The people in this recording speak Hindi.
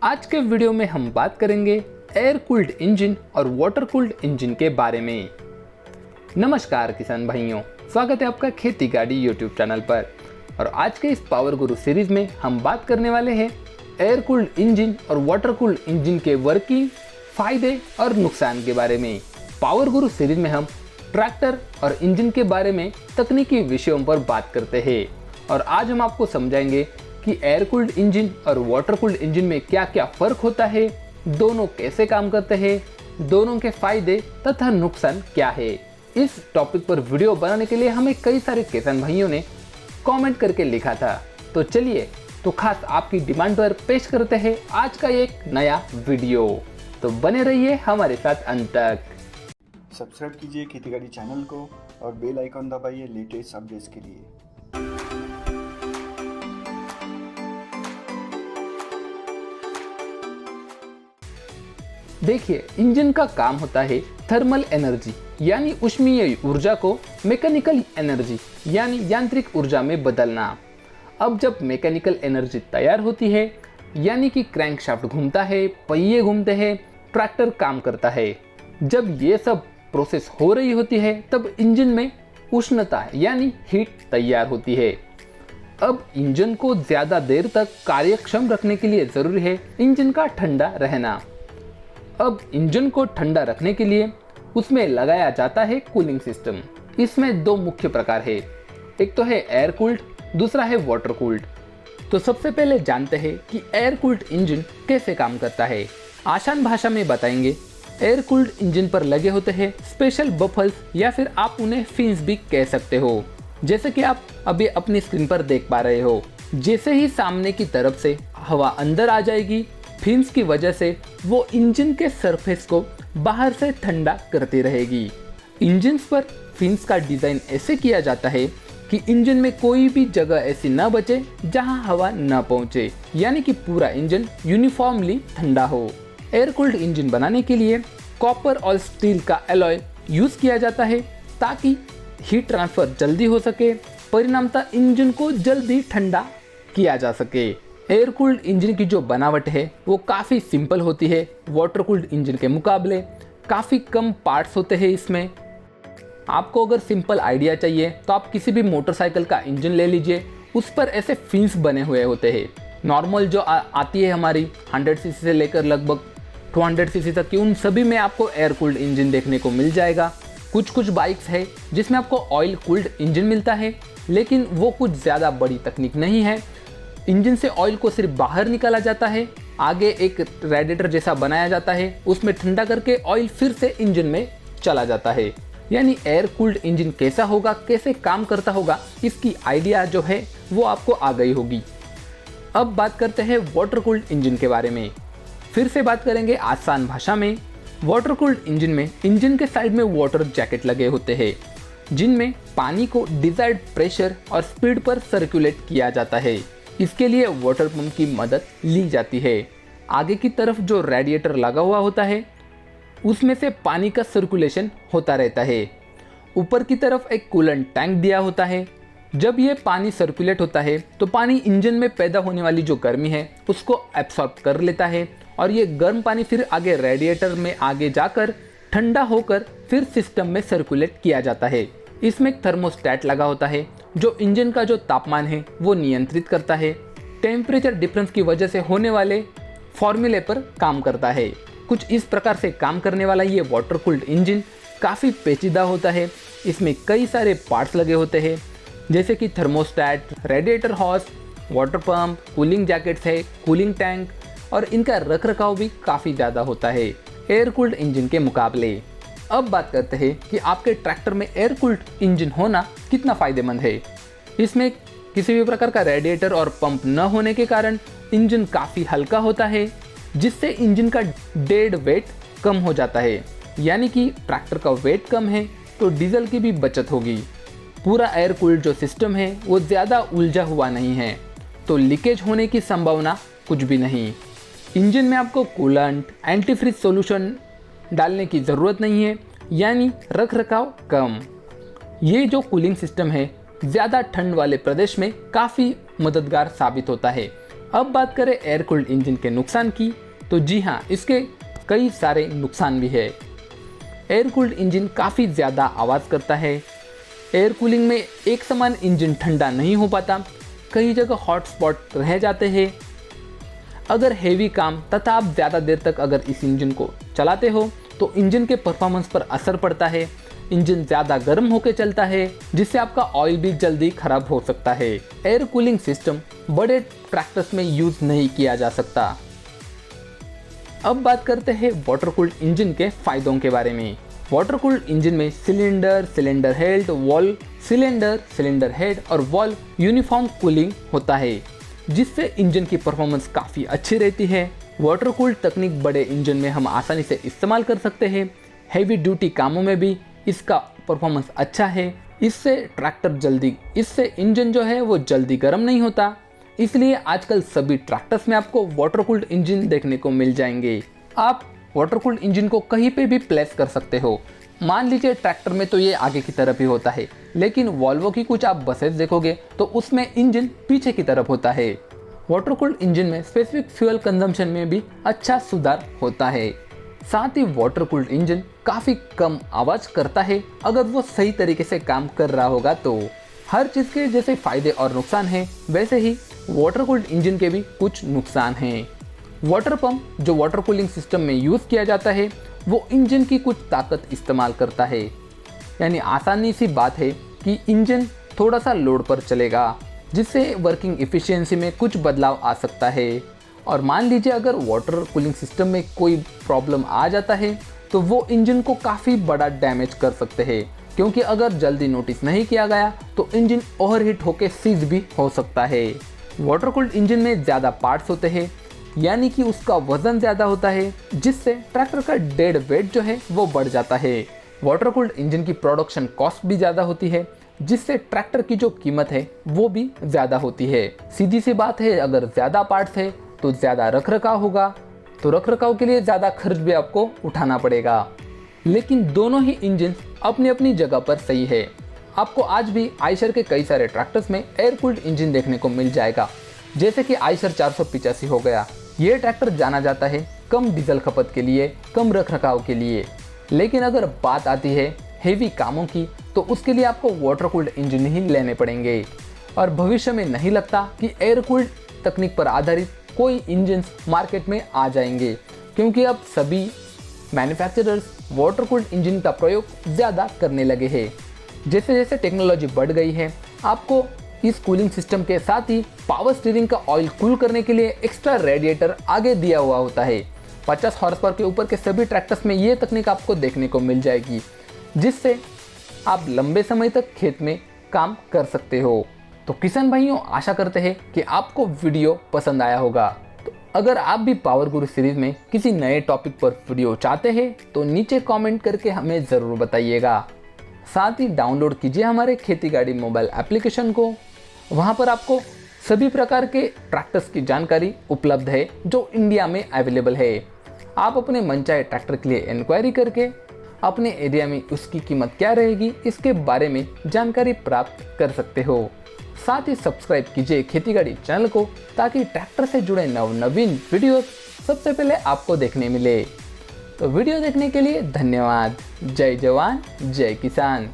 आज के वीडियो में हम बात करेंगे एयर कूल्ड इंजन और वाटर कूल्ड इंजन के बारे में। नमस्कार किसान भाइयों, स्वागत है आपका खेती गाड़ी यूट्यूब चैनल पर। और आज के इस पावर गुरु सीरीज में हम बात करने वाले हैं एयर कूल्ड इंजन और वाटर कूल्ड इंजन के वर्किंग, फायदे और नुकसान के बारे में। पावर गुरु सीरीज में हम ट्रैक्टर और इंजन के बारे में तकनीकी विषयों पर बात करते हैं और आज हम आपको समझाएंगे कि एयर कूल्ड इंजन और वाटर कूल्ड इंजन में क्या क्या फ़र्क होता है, दोनों कैसे काम करते हैं, दोनों के फायदे तथा नुकसान क्या है। इस टॉपिक पर वीडियो बनाने के लिए हमें कई सारे किसान भाइयों ने कमेंट करके लिखा था, तो चलिए तो खास आपकी डिमांड पर पेश करते हैं आज का एक नया वीडियो। तो बने रहिए हमारे साथ अंत तक। सब्सक्राइब कीजिए खेती गाड़ी चैनल को और बेल आइकन दबाइए लेटेस्ट अपडेट्स के लिए। देखिए, इंजन का काम होता है थर्मल एनर्जी यानी ऊष्मीय ऊर्जा को मैकेनिकल एनर्जी यानी यांत्रिक ऊर्जा में बदलना। अब जब मैकेनिकल एनर्जी तैयार होती है यानी कि क्रैंकशाफ्ट घूमता है, पहिए घूमते हैं, ट्रैक्टर काम करता है। जब ये सब प्रोसेस हो रही होती है तब इंजन में उष्णता यानी हीट तैयार होती है। अब इंजन को ज़्यादा देर तक कार्यक्षम रखने के लिए ज़रूरी है इंजन का ठंडा रहना। अब इंजन को ठंडा रखने के लिए उसमें लगाया जाता है कूलिंग सिस्टम। इसमें दो मुख्य प्रकार है, एक तो है एयर कूल्ड, दूसरा है वाटर कूल्ड। तो सबसे पहले जानते हैं कि एयर कूल्ड इंजन कैसे काम करता है। आसान भाषा में बताएंगे, एयर कूल्ड इंजन पर लगे होते हैं स्पेशल बफल्स या फिर आप उन्हें फिन्स भी कह सकते हो, जैसे कि आप अभी अपनी स्क्रीन पर देख पा रहे हो। जैसे ही सामने की तरफ से हवा अंदर आ जाएगी, फिन्स की वजह से वो इंजन के सरफेस को बाहर से ठंडा करती रहेगी। इंजन पर फिन्स का डिज़ाइन ऐसे किया जाता है कि इंजन में कोई भी जगह ऐसी न बचे जहां हवा न पहुंचे, यानी कि पूरा इंजन यूनिफॉर्मली ठंडा हो। एयर कूल्ड इंजन बनाने के लिए कॉपर और स्टील का एलॉय यूज़ किया जाता है ताकि हीट ट्रांसफ़र जल्दी हो सके, परिणामतः इंजन को जल्दी ठंडा किया जा सके। एयर कूल्ड इंजन की जो बनावट है वो काफ़ी सिंपल होती है, वाटर कूल्ड इंजन के मुकाबले काफ़ी कम पार्ट्स होते हैं इसमें। आपको अगर सिंपल आइडिया चाहिए तो आप किसी भी मोटरसाइकिल का इंजन ले लीजिए, उस पर ऐसे फिन्स बने हुए होते हैं। नॉर्मल जो आती है हमारी 100 सीसी से लेकर लगभग 200 सीसी तक की, उन सभी में आपको एयर कूल्ड इंजन देखने को मिल जाएगा। कुछ बाइक्स है जिसमें आपको ऑयल कूल्ड इंजन मिलता है, लेकिन वो कुछ ज़्यादा बड़ी तकनीक नहीं है। इंजन से ऑयल को सिर्फ बाहर निकाला जाता है, आगे एक रेडिएटर जैसा बनाया जाता है, उसमें ठंडा करके ऑयल फिर से इंजन में चला जाता है। यानी एयर कूल्ड इंजन कैसा होगा, कैसे काम करता होगा, इसकी आइडिया जो है वो आपको आ गई होगी। अब बात करते हैं वाटर कूल्ड इंजन के बारे में। फिर से बात करेंगे आसान भाषा में। वाटर कूल्ड इंजन में इंजन के साइड में वाटर जैकेट लगे होते हैं, जिनमें पानी को डिजायर्ड प्रेशर और स्पीड पर सर्कुलेट किया जाता है। इसके लिए वाटर पंप की मदद ली जाती है। आगे की तरफ जो रेडिएटर लगा हुआ होता है उसमें से पानी का सर्कुलेशन होता रहता है। ऊपर की तरफ एक कूलेंट टैंक दिया होता है। जब ये पानी सर्कुलेट होता है तो पानी इंजन में पैदा होने वाली जो गर्मी है उसको एब्सॉर्ब कर लेता है और ये गर्म पानी फिर आगे रेडिएटर में आगे जाकर ठंडा होकर फिर सिस्टम में सर्कुलेट किया जाता है। इसमें एक थर्मोस्टेट लगा होता है जो इंजन का जो तापमान है वो नियंत्रित करता है। टेम्परेचर डिफरेंस की वजह से होने वाले फॉर्मूले पर काम करता है। कुछ इस प्रकार से काम करने वाला ये वाटर कूल्ड इंजन काफ़ी पेचीदा होता है। इसमें कई सारे पार्ट्स लगे होते हैं, जैसे कि thermostat, radiator house, water pump, cooling jackets है, कूलिंग टैंक, और इनका रखरखाव भी काफ़ी ज़्यादा होता है एयर कूल्ड इंजन के मुकाबले। अब बात करते हैं कि आपके ट्रैक्टर में एयर कूल्ड इंजन होना कितना फ़ायदेमंद है। इसमें किसी भी प्रकार का रेडिएटर और पंप न होने के कारण इंजन काफ़ी हल्का होता है, जिससे इंजन का डेड वेट कम हो जाता है। यानी कि ट्रैक्टर का वेट कम है तो डीजल की भी बचत होगी। पूरा एयर कूल्ड जो सिस्टम है वो ज़्यादा उलझा हुआ नहीं है, तो लीकेज होने की संभावना कुछ भी नहीं। इंजन में आपको कूलेंट, एंटीफ्रीज सॉल्यूशन डालने की ज़रूरत नहीं है, यानी रखरखाव कम। ये जो कूलिंग सिस्टम है ज़्यादा ठंड वाले प्रदेश में काफ़ी मददगार साबित होता है। अब बात करें एयर कूल्ड इंजन के नुकसान की, तो जी हाँ, इसके कई सारे नुकसान भी है। एयर कूल्ड इंजन काफ़ी ज़्यादा आवाज़ करता है। एयर कूलिंग में एक समान इंजन ठंडा नहीं हो पाता, कई जगह हॉट स्पॉट रह जाते हैं। अगर हेवी काम तथा आप ज़्यादा देर तक अगर इस इंजन को चलाते हो तो इंजन के परफॉर्मेंस पर असर पड़ता है। इंजन ज़्यादा गर्म होकर चलता है, जिससे आपका ऑयल भी जल्दी खराब हो सकता है। एयर कूलिंग सिस्टम बड़े ट्रैक्टर्स में यूज़ नहीं किया जा सकता। अब बात करते हैं वाटर कूल्ड इंजन के फायदों के बारे में। वाटर कूल्ड इंजन में cylinder head, valve, cylinder head और वॉल्व यूनिफॉर्म कूलिंग होता है, जिससे इंजन की परफॉर्मेंस काफ़ी अच्छी रहती है। वाटर कूल्ड तकनीक बड़े इंजन में हम आसानी से इस्तेमाल कर सकते हैं। हेवी ड्यूटी कामों में भी इसका परफॉर्मेंस अच्छा है। इससे इंजन जो है वो जल्दी गर्म नहीं होता, इसलिए आजकल सभी ट्रैक्टर्स में आपको वाटर कूल्ड इंजन देखने को मिल जाएंगे। आप वाटर कूल्ड इंजन को कहीं पे भी प्लेस कर सकते हो। मान लीजिए ट्रैक्टर में तो ये आगे की तरफ ही होता है, लेकिन वॉल्वो की कुछ आप बसेस देखोगे तो उसमें इंजन पीछे की तरफ होता है। वाटर कूल्ड इंजन में स्पेसिफिक फ्यूल कंजम्पशन में भी अच्छा सुधार होता है। साथ ही वाटर कूल्ड इंजन काफ़ी कम आवाज़ करता है अगर वो सही तरीके से काम कर रहा होगा तो। हर चीज़ के जैसे फ़ायदे और नुकसान हैं, वैसे ही वाटर कूल्ड इंजन के भी कुछ नुकसान हैं। वाटर पंप जो वाटर कूलिंग सिस्टम में यूज़ किया जाता है वो इंजन की कुछ ताकत इस्तेमाल करता है। यानी आसानी सी बात है कि इंजन थोड़ा सा लोड पर चलेगा, जिससे वर्किंग एफिशिएंसी में कुछ बदलाव आ सकता है। और मान लीजिए अगर वाटर कूलिंग सिस्टम में कोई प्रॉब्लम आ जाता है तो वो इंजन को काफ़ी बड़ा डैमेज कर सकते हैं, क्योंकि अगर जल्दी नोटिस नहीं किया गया तो इंजन ओवरहीट होकर सीज भी हो सकता है। वाटर कूल्ड इंजन में ज़्यादा पार्ट्स होते हैं, यानी कि उसका वजन ज़्यादा होता है, जिससे ट्रैक्टर का डेड वेट जो है वो बढ़ जाता है। वाटर कूल्ड इंजन की प्रोडक्शन कॉस्ट भी ज़्यादा होती है, जिससे ट्रैक्टर की जो कीमत है वो भी ज़्यादा होती है। सीधी सी बात है, अगर ज़्यादा पार्ट्स है तो ज़्यादा रखरखाव होगा, तो रखरखाव के लिए ज़्यादा खर्च भी आपको उठाना पड़ेगा। लेकिन दोनों ही इंजन अपनी अपनी जगह पर सही है। आपको आज भी आयशर के कई सारे ट्रैक्टर्स में एयर कूल्ड इंजन देखने को मिल जाएगा, जैसे कि आयशर 485 हो गया। ये ट्रैक्टर जाना जाता है कम डीजल खपत के लिए, कम रखरखाव के लिए। लेकिन अगर बात आती है हेवी कामों की तो उसके लिए आपको वाटर कूल्ड इंजन ही लेने पड़ेंगे। और भविष्य में नहीं लगता कि एयर कूल्ड तकनीक पर आधारित कोई इंजन मार्केट में आ जाएंगे, क्योंकि अब सभी मैन्युफैक्चरर्स वाटर कूल्ड इंजन का प्रयोग ज़्यादा करने लगे हैं। जैसे जैसे टेक्नोलॉजी बढ़ गई है, आपको इस कूलिंग सिस्टम के साथ ही पावर स्टीयरिंग का ऑयल कूल करने के लिए एक्स्ट्रा रेडिएटर आगे दिया हुआ होता है। 50 हॉर्स पावर के ऊपर के सभी ट्रैक्टर्स में ये तकनीक आपको देखने को मिल जाएगी, जिससे आप लंबे समय तक खेत में काम कर सकते हो। तो किसान भाइयों, आशा करते हैं कि आपको वीडियो पसंद आया होगा। तो अगर आप भी पावर गुरु सीरीज में किसी नए टॉपिक पर वीडियो चाहते हैं तो नीचे कमेंट करके हमें ज़रूर बताइएगा। साथ ही डाउनलोड कीजिए हमारे खेती गाड़ी मोबाइल एप्लीकेशन को। वहां पर आपको सभी प्रकार के ट्रैक्टर्स की जानकारी उपलब्ध है जो इंडिया में अवेलेबल है। आप अपने मनचाहे ट्रैक्टर के लिए इंक्वायरी करके अपने एरिया में उसकी कीमत क्या रहेगी इसके बारे में जानकारी प्राप्त कर सकते हो। साथ ही सब्सक्राइब कीजिए खेती गाड़ी चैनल को, ताकि ट्रैक्टर से जुड़े नवीन वीडियोस सबसे पहले आपको देखने मिले। तो वीडियो देखने के लिए धन्यवाद। जय जवान जय किसान।